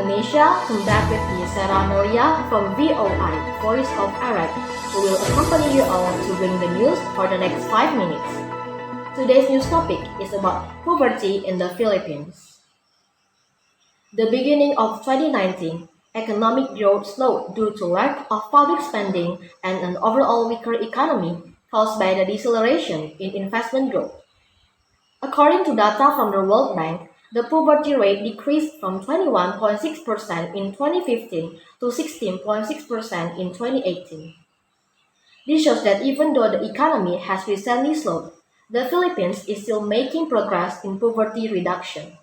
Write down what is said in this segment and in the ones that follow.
Indonesia, come back with me, Sera Amelia from VOI, Voice of Arab, who will accompany you all to bring the news for the next 5 minutes. Today's news topic is about poverty in the Philippines. The beginning of 2019, economic growth slowed due to lack of public spending and an overall weaker economy caused by the deceleration in investment growth. According to data from the World Bank, the poverty rate decreased from 21.6% in 2015 to 16.6% in 2018. This shows that even though the economy has recently slowed, the Philippines is still making progress in poverty reduction.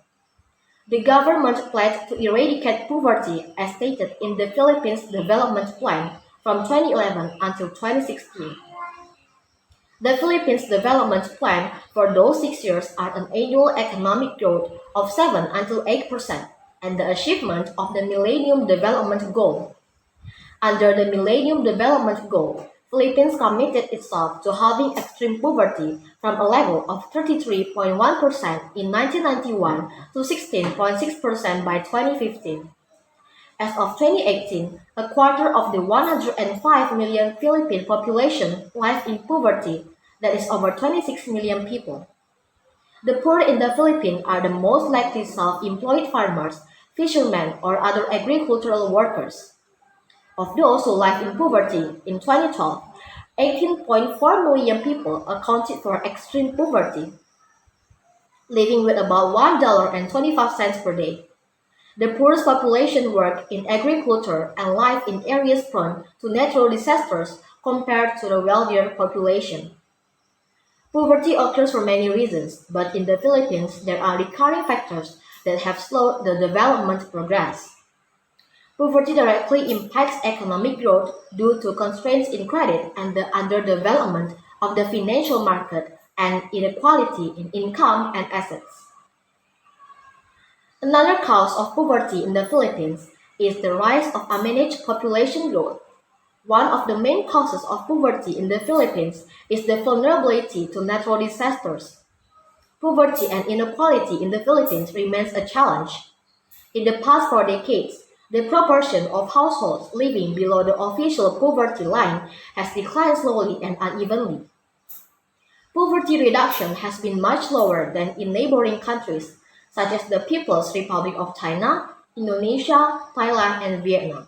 The government pledged to eradicate poverty as stated in the Philippines Development Plan from 2011 until 2016. The Philippines Development Plan for those 6 years are an annual economic growth of 7 until 8% and the achievement of the Millennium Development Goal. Under the Millennium Development Goal, Philippines committed itself to halving extreme poverty from a level of 33.1% in 1991 to 16.6% by 2015. As of 2018, a quarter of the 105 million Philippine population lives in poverty, that is over 26 million people. The poor in the Philippines are the most likely self-employed farmers, fishermen, or other agricultural workers. Of those who live in poverty, in 2012, 18.4 million people accounted for extreme poverty, living with about $1.25 per day. The poorest population work in agriculture and live in areas prone to natural disasters compared to the wealthier population. Poverty occurs for many reasons, but in the Philippines, there are recurring factors that have slowed the development progress. Poverty directly impacts economic growth due to constraints in credit and the underdevelopment of the financial market and inequality in income and assets. Another cause of poverty in the Philippines is the rise of unmanaged population growth. One of the main causes of poverty in the Philippines is the vulnerability to natural disasters. Poverty and inequality in the Philippines remains a challenge. In the past 4 decades, the proportion of households living below the official poverty line has declined slowly and unevenly. Poverty reduction has been much lower than in neighboring countries such as the People's Republic of China, Indonesia, Thailand, and Vietnam.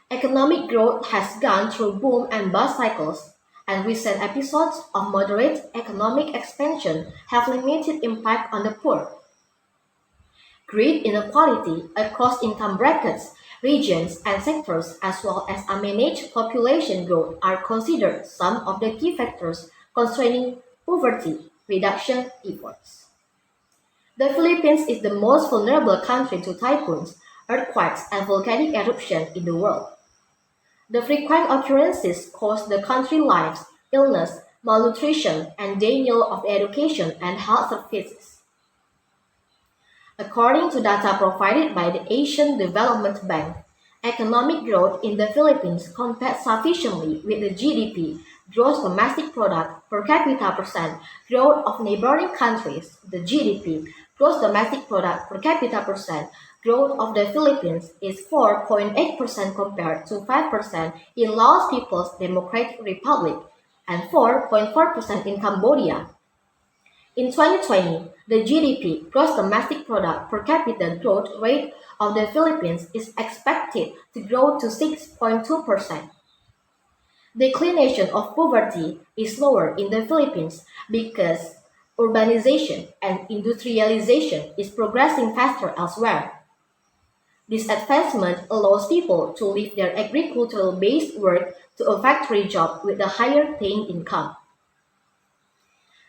Economic growth has gone through boom and bust cycles, and recent episodes of moderate economic expansion have limited impact on the poor. Great inequality across income brackets, regions, and sectors, as well as unmanaged population growth are considered some of the key factors constraining poverty reduction efforts. The Philippines is the most vulnerable country to typhoons, earthquakes, and volcanic eruptions in the world. The frequent occurrences cause the country lives, illness, malnutrition, and denial of education and health services. According to data provided by the Asian Development Bank, economic growth in the Philippines compares sufficiently with the GDP, gross domestic product per capita percent growth of neighboring countries, the GDP, gross domestic product per capita percent growth of the Philippines is 4.8% compared to 5% in Laos People's Democratic Republic and 4.4% in Cambodia. In 2020, the GDP, gross domestic product per capita growth rate of the Philippines is expected to grow to 6.2%. Declination of poverty is lower in the Philippines because urbanization and industrialization is progressing faster elsewhere. This advancement allows people to leave their agricultural-based work to a factory job with a higher paying income.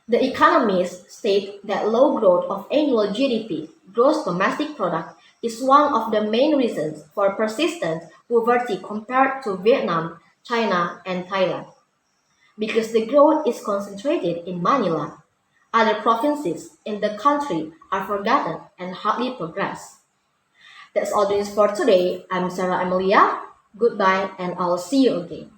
The economists state that low growth of annual GDP, gross domestic product, is one of the main reasons for persistent poverty compared to Vietnam, China, and Thailand. Because the growth is concentrated in Manila, other provinces in the country are forgotten and hardly progress. That's all the news for today. I'm Sarah Amelia. Goodbye, and I'll see you again.